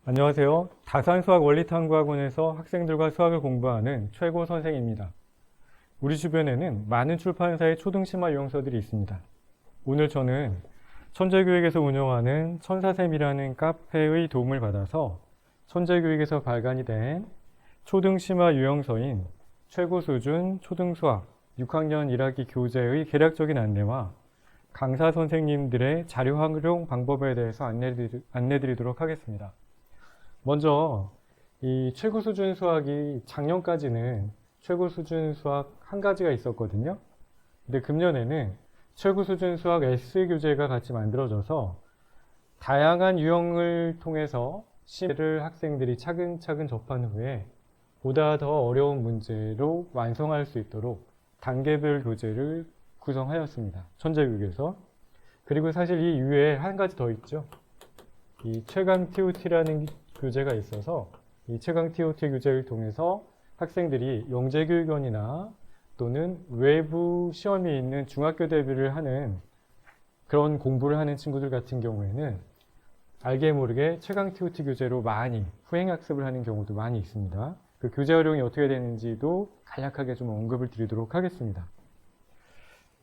안녕하세요. 다산수학 원리탐구학원에서 학생들과 수학을 공부하는 최고 선생입니다. 우리 주변에는 많은 출판사의 초등심화 유형서들이 있습니다. 오늘 저는 천재교육에서 운영하는 천사샘이라는 카페의 도움을 받아서 천재교육에서 발간이 된 초등심화 유형서인 최고수준 초등수학 6학년 1학기 교재의 개략적인 안내와 강사 선생님들의 자료 활용 방법에 대해서 안내드리도록 하겠습니다. 먼저 이 최고 수준 수학이 작년까지는 최고 수준 수학 한 가지가 있었거든요. 근데 금년에는 최고 수준 수학 S 교재가 같이 만들어져서 다양한 유형을 통해서 시험을 학생들이 차근차근 접한 후에 보다 더 어려운 문제로 완성할 수 있도록 단계별 교재를 구성하였습니다. 천재교육에서. 그리고 사실 이 이외에 한 가지 더 있죠. 이 최강 TOT라는 교재가 있어서 이 최강 TOT 교재를 통해서 학생들이 영재교육원이나 또는 외부 시험이 있는 중학교 대비를 하는 그런 공부를 하는 친구들 같은 경우에는 알게 모르게 최강 TOT 교재로 많이 후행학습을 하는 경우도 많이 있습니다. 그 교재 활용이 어떻게 되는지도 간략하게 좀 언급을 드리도록 하겠습니다.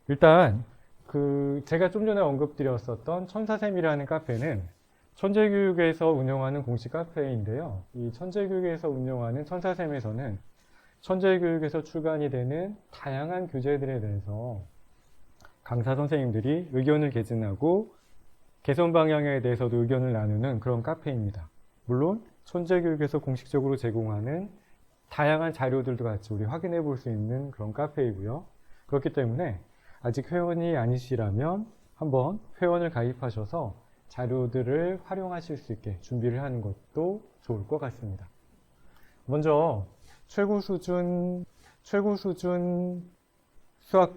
일단 제가 좀 전에 언급드렸었던 천사샘이라는 카페는 천재교육에서 운영하는 공식 카페인데요. 이 천재교육에서 운영하는 천사샘에서는 천재교육에서 출간이 되는 다양한 교재들에 대해서 강사 선생님들이 의견을 개진하고 개선 방향에 대해서도 의견을 나누는 그런 카페입니다. 물론 천재교육에서 공식적으로 제공하는 다양한 자료들도 같이 우리 확인해 볼 수 있는 그런 카페이고요. 그렇기 때문에 아직 회원이 아니시라면 한번 회원을 가입하셔서 자료들을 활용하실 수 있게 준비를 하는 것도 좋을 것 같습니다. 먼저 최고 수준 수학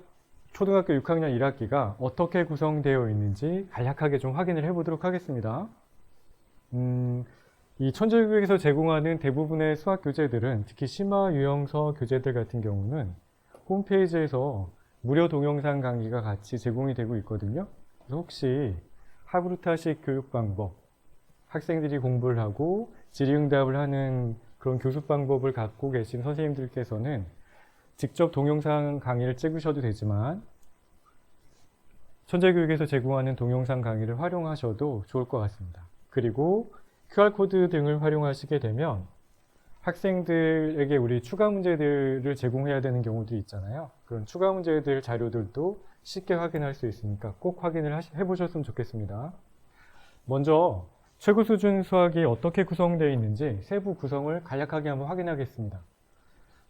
초등학교 6학년 1학기가 어떻게 구성되어 있는지 간략하게 좀 확인을 해보도록 하겠습니다. 이 천재교육에서 제공하는 대부분의 수학 교재들은 특히 심화 유형서 교재들 같은 경우는 홈페이지에서 무료 동영상 강의가 같이 제공이 되고 있거든요. 그래서 혹시 하브루타식 교육 방법, 학생들이 공부를 하고 질의응답을 하는 그런 교습 방법을 갖고 계신 선생님들께서는 직접 동영상 강의를 찍으셔도 되지만 천재교육에서 제공하는 동영상 강의를 활용하셔도 좋을 것 같습니다. 그리고 QR코드 등을 활용하시게 되면 학생들에게 우리 추가 문제들을 제공해야 되는 경우도 있잖아요. 그런 추가 문제들 자료들도 쉽게 확인할 수 있으니까 꼭 확인을 해보셨으면 좋겠습니다. 먼저 최고 수준 수학이 어떻게 구성되어 있는지 세부 구성을 간략하게 한번 확인하겠습니다.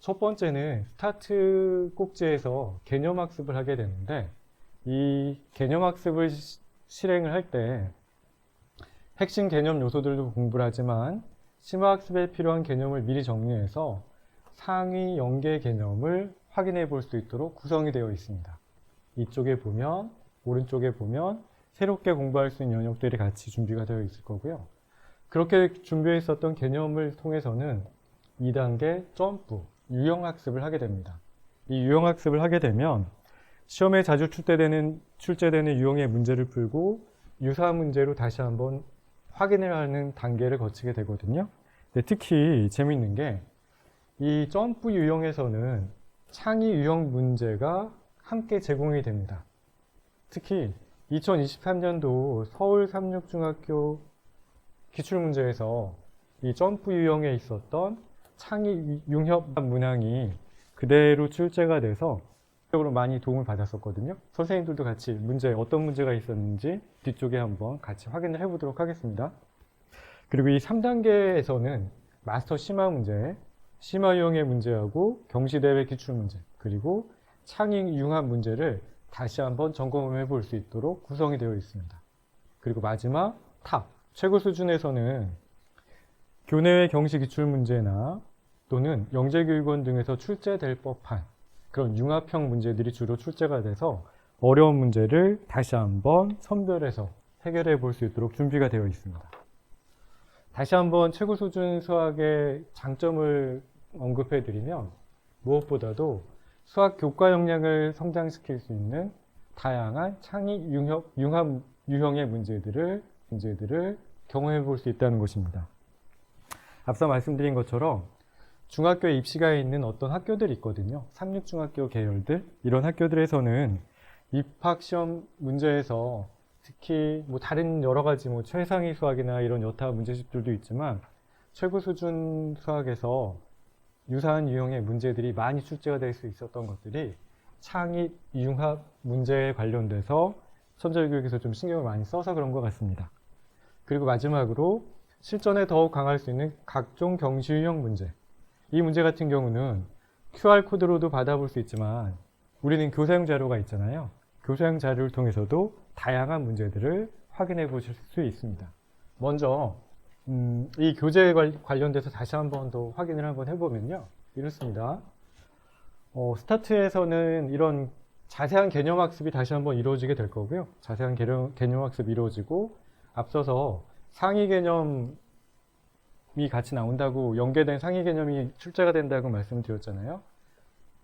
첫 번째는 스타트 꼭지에서 개념학습을 하게 되는데 이 개념학습을 실행을 할 때 핵심 개념 요소들도 공부를 하지만 심화학습에 필요한 개념을 미리 정리해서 상위 연계 개념을 확인해 볼 수 있도록 구성이 되어 있습니다. 이쪽에 보면, 오른쪽에 보면 새롭게 공부할 수 있는 영역들이 같이 준비가 되어 있을 거고요. 그렇게 준비해 있었던 개념을 통해서는 2단계 점프, 유형학습을 하게 됩니다. 이 유형학습을 하게 되면 시험에 자주 출제되는 유형의 문제를 풀고 유사 문제로 다시 한번 확인을 하는 단계를 거치게 되거든요. 근데 특히 재미있는 게 이 점프 유형에서는 창의 유형 문제가 함께 제공이 됩니다. 특히 2023년도 서울 삼육중학교 기출문제에서 이 점프 유형에 있었던 창의 융합 문항이 그대로 출제가 돼서 적으로 많이 도움을 받았었거든요. 선생님들도 같이 어떤 문제가 있었는지 뒤쪽에 한번 같이 확인을 해보도록 하겠습니다. 그리고 이 3단계에서는 마스터 심화 문제, 심화 유형의 문제하고 경시대회 기출문제, 그리고 창의 융합 문제를 다시 한번 점검해 볼 수 있도록 구성이 되어 있습니다. 그리고 마지막 탑, 최고 수준에서는 교내외 경시 기출문제나 또는 영재교육원 등에서 출제될 법한 그런 융합형 문제들이 주로 출제가 돼서 어려운 문제를 다시 한번 선별해서 해결해 볼 수 있도록 준비가 되어 있습니다. 다시 한번 최고 수준 수학의 장점을 언급해 드리면 무엇보다도 수학 교과 역량을 성장시킬 수 있는 다양한 창의 융합 유형의 문제들을 경험해 볼 수 있다는 것입니다. 앞서 말씀드린 것처럼 중학교에 입시가 있는 어떤 학교들이 있거든요. 삼육중학교 계열들, 이런 학교들에서는 입학시험 문제에서 특히 뭐 다른 여러 가지 뭐 최상위 수학이나 이런 여타 문제집들도 있지만 최고 수준 수학에서 유사한 유형의 문제들이 많이 출제가 될 수 있었던 것들이 창의 융합 문제에 관련돼서 선제교육에서 좀 신경을 많이 써서 그런 것 같습니다. 그리고 마지막으로 실전에 더욱 강할 수 있는 각종 경시 유형 문제. 이 문제 같은 경우는 QR코드로도 받아볼 수 있지만 우리는 교사용 자료가 있잖아요. 교사용 자료를 통해서도 다양한 문제들을 확인해 보실 수 있습니다. 먼저 이 교재에 관련돼서 다시 한번 더 확인을 한번 해보면요. 이렇습니다. 스타트에서는 이런 자세한 개념 학습이 다시 한번 이루어지게 될 거고요. 자세한 개념 학습이 이루어지고 앞서서 상위 개념이 같이 나온다고 연계된 상위 개념이 출제가 된다고 말씀드렸잖아요.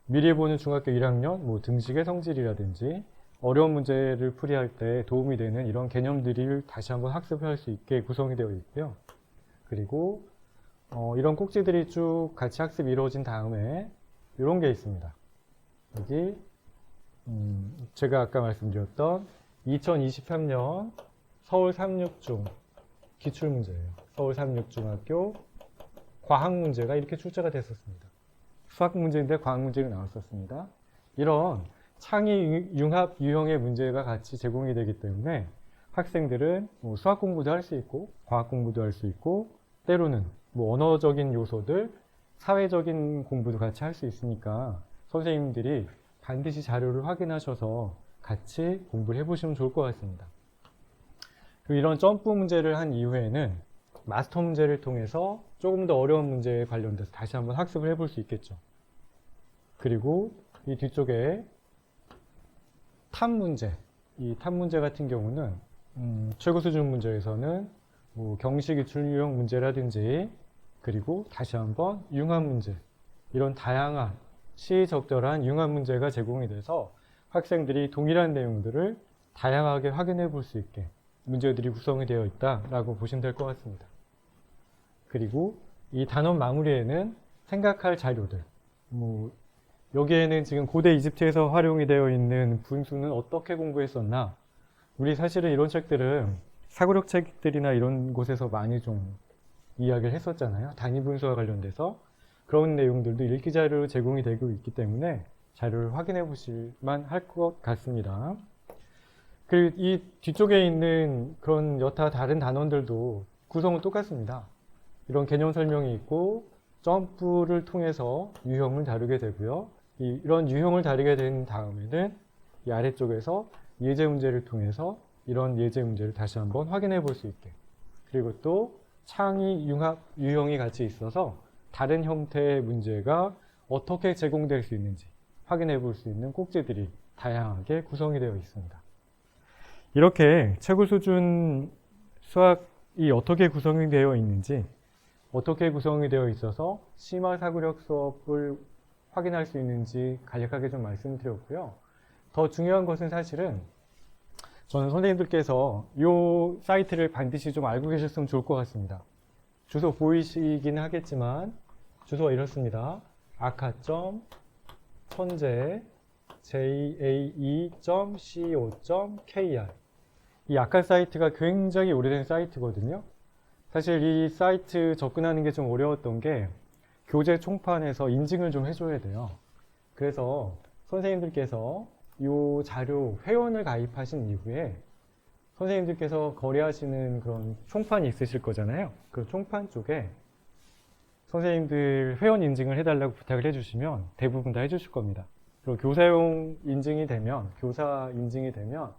미리 보는 중학교 1학년 뭐 등식의 성질이라든지 어려운 문제를 풀이할 때 도움이 되는 이런 개념들을 다시 한번 학습할 수 있게 구성이 되어 있고요. 그리고 이런 꼭지들이 쭉 같이 학습이 이루어진 다음에 이런 게 있습니다. 여기 제가 아까 말씀드렸던 2023년 서울 삼육중 기출문제예요. 서울 삼육중학교 과학 문제가 이렇게 출제가 됐었습니다. 수학 문제인데 과학 문제가 나왔었습니다. 이런 창의 융합 유형의 문제가 같이 제공이 되기 때문에 학생들은 뭐 수학 공부도 할 수 있고 과학 공부도 할 수 있고 때로는 뭐 언어적인 요소들, 사회적인 공부도 같이 할 수 있으니까 선생님들이 반드시 자료를 확인하셔서 같이 공부를 해보시면 좋을 것 같습니다. 그리고 이런 점프 문제를 한 이후에는 마스터 문제를 통해서 조금 더 어려운 문제에 관련돼서 다시 한번 학습을 해볼 수 있겠죠. 그리고 이 뒤쪽에 탑 문제, 이 탑 문제 같은 경우는 최고 수준 문제에서는 뭐 경시 기출 유형 문제라든지 그리고 다시 한번 융합 문제, 이런 다양한 시의적절한 융합 문제가 제공이 돼서 학생들이 동일한 내용들을 다양하게 확인해 볼 수 있게 문제들이 구성이 되어 있다라고 보시면 될 것 같습니다. 그리고 이 단원 마무리에는 생각할 자료들, 뭐 여기에는 지금 고대 이집트에서 활용이 되어 있는 분수는 어떻게 공부했었나, 우리 사실은 이런 책들은 사고력 책들이나 이런 곳에서 많이 좀 이야기를 했었잖아요. 단위 분수와 관련돼서 그런 내용들도 읽기 자료로 제공이 되고 있기 때문에 자료를 확인해 보실 만할 것 같습니다. 그리고 이 뒤쪽에 있는 그런 여타 다른 단원들도 구성은 똑같습니다. 이런 개념 설명이 있고 점프를 통해서 유형을 다루게 되고요. 이런 유형을 다루게 된 다음에는 이 아래쪽에서 예제 문제를 통해서 이런 예제 문제를 다시 한번 확인해 볼 수 있게, 그리고 또 창의 융합 유형이 같이 있어서 다른 형태의 문제가 어떻게 제공될 수 있는지 확인해 볼 수 있는 꼭지들이 다양하게 구성이 되어 있습니다. 이렇게 최고 수준 수학이 어떻게 구성이 되어 있는지, 어떻게 구성이 되어 있어서 심화 사고력 수업을 확인할 수 있는지 간략하게 좀 말씀드렸고요. 더 중요한 것은 사실은 저는 선생님들께서 이 사이트를 반드시 좀 알고 계셨으면 좋을 것 같습니다. 주소 보이시긴 하겠지만 주소가 이렇습니다. 아카.천재 jae.co.kr. 이 아카 사이트가 굉장히 오래된 사이트거든요. 사실 이 사이트 접근하는 게 좀 어려웠던 게 교재 총판에서 인증을 좀 해줘야 돼요. 그래서 선생님들께서 이 자료 회원을 가입하신 이후에 선생님들께서 거래하시는 그런 총판이 있으실 거잖아요. 그 총판 쪽에 선생님들 회원 인증을 해달라고 부탁을 해주시면 대부분 다 해주실 겁니다. 그리고 교사용 인증이 되면, 교사 인증이 되면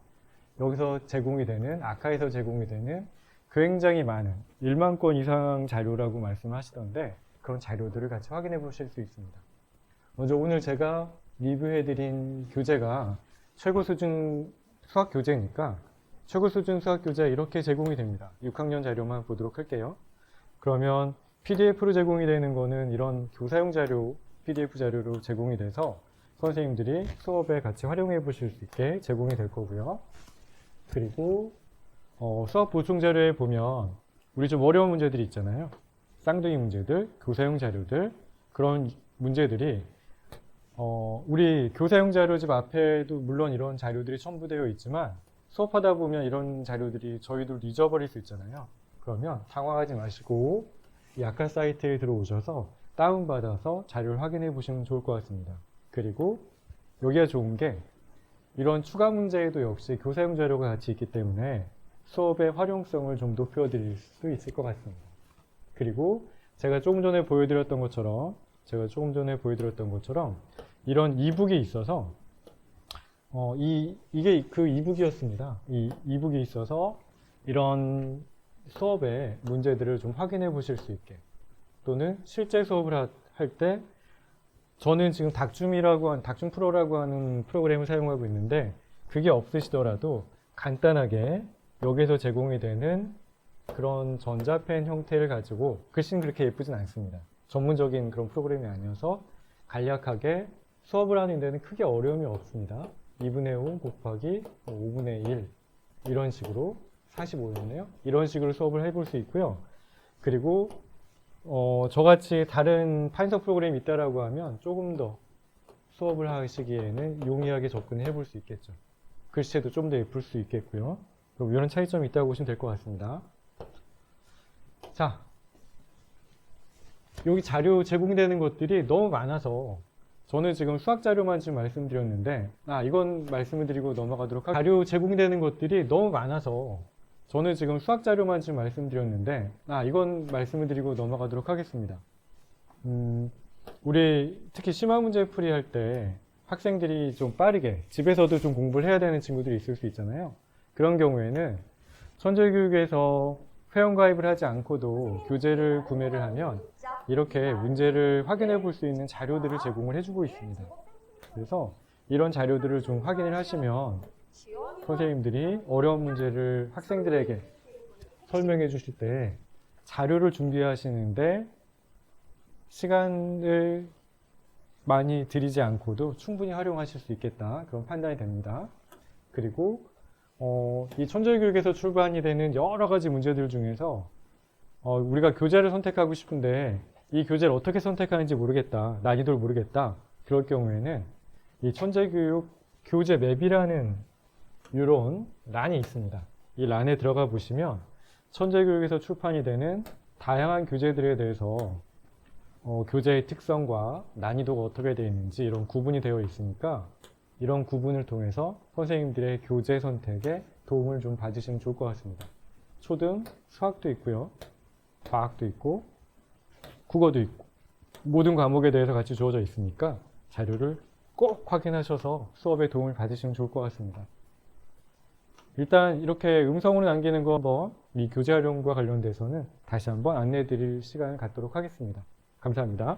여기서 제공이 되는, 아카에서 제공이 되는 굉장히 많은 1만 건 이상 자료라고 말씀하시던데 그런 자료들을 같이 확인해 보실 수 있습니다. 먼저 오늘 제가 리뷰해드린 교재가 최고 수준 수학 교재니까 최고 수준 수학 교재 이렇게 제공이 됩니다. 6학년 자료만 보도록 할게요. 그러면 PDF로 제공이 되는 거는 이런 교사용 자료, PDF 자료로 제공이 돼서 선생님들이 수업에 같이 활용해 보실 수 있게 제공이 될 거고요. 그리고 수학 보충 자료에 보면 우리 좀 어려운 문제들이 있잖아요. 쌍둥이 문제들, 교사용 자료들, 그런 문제들이 우리 교사용 자료집 앞에도 물론 이런 자료들이 첨부되어 있지만 수업하다 보면 이런 자료들이 저희도 잊어버릴 수 있잖아요. 그러면 당황하지 마시고 이 아까 사이트에 들어오셔서 다운받아서 자료를 확인해 보시면 좋을 것 같습니다. 그리고 여기가 좋은 게 이런 추가 문제에도 역시 교사용 자료가 같이 있기 때문에 수업의 활용성을 좀 높여드릴 수 있을 것 같습니다. 그리고 제가 조금 전에 보여드렸던 것처럼 이런 이북이 있어서 이게 그 이북이었습니다. 이 이북이 있어서 이런 수업의 문제들을 좀 확인해 보실 수 있게, 또는 실제 수업을 할 때 저는 지금 닥줌 프로라고 하는 프로그램을 사용하고 있는데 그게 없으시더라도 간단하게 여기서 제공이 되는 그런 전자펜 형태를 가지고, 글씨는 그렇게 예쁘진 않습니다. 전문적인 그런 프로그램이 아니어서 간략하게 수업을 하는 데는 크게 어려움이 없습니다. 2분의 5 곱하기 5분의 1 이런 식으로 45였네요. 이런 식으로 수업을 해볼 수 있고요. 그리고 저같이 다른 판서 프로그램이 있다라고 하면 조금 더 수업을 하시기에는 용이하게 접근해 볼 수 있겠죠. 글씨체도 좀 더 예쁠 수 있겠고요. 그럼 이런 차이점이 있다고 보시면 될 것 같습니다. 자, 여기 자료 제공되는 것들이 너무 많아서 저는 지금 수학 자료만 지금 말씀드렸는데 이건 말씀을 드리고 넘어가도록 하겠습니다. 자료 제공되는 것들이 너무 많아서 저는 지금 수학 자료만 지금 말씀드렸는데 이건 말씀을 드리고 넘어가도록 하겠습니다. 우리 특히 심화 문제 풀이할 때 학생들이 좀 빠르게 집에서도 좀 공부를 해야 되는 친구들이 있을 수 있잖아요. 그런 경우에는 천재교육에서 회원가입을 하지 않고도 교재를 구매를 하면 이렇게 문제를 확인해 볼 수 있는 자료들을 제공을 해주고 있습니다. 그래서 이런 자료들을 좀 확인을 하시면 선생님들이 어려운 문제를 학생들에게 설명해 주실 때 자료를 준비하시는데 시간을 많이 들이지 않고도 충분히 활용하실 수 있겠다, 그런 판단이 됩니다. 그리고 이 천재교육에서 출발이 되는 여러 가지 문제들 중에서 우리가 교재를 선택하고 싶은데 이 교재를 어떻게 선택하는지 모르겠다, 난이도를 모르겠다, 그럴 경우에는 이 천재교육 교재 맵이라는 이런 란이 있습니다. 이 란에 들어가 보시면 천재교육에서 출판이 되는 다양한 교재들에 대해서 교재의 특성과 난이도가 어떻게 되어 있는지 이런 구분이 되어 있으니까 이런 구분을 통해서 선생님들의 교재 선택에 도움을 좀 받으시면 좋을 것 같습니다. 초등 수학도 있고요, 과학도 있고 국어도 있고 모든 과목에 대해서 같이 주어져 있으니까 자료를 꼭 확인하셔서 수업에 도움을 받으시면 좋을 것 같습니다. 일단 이렇게 음성으로 남기는 거 한번 이 교재 활용과 관련돼서는 다시 한번 안내해 드릴 시간을 갖도록 하겠습니다. 감사합니다.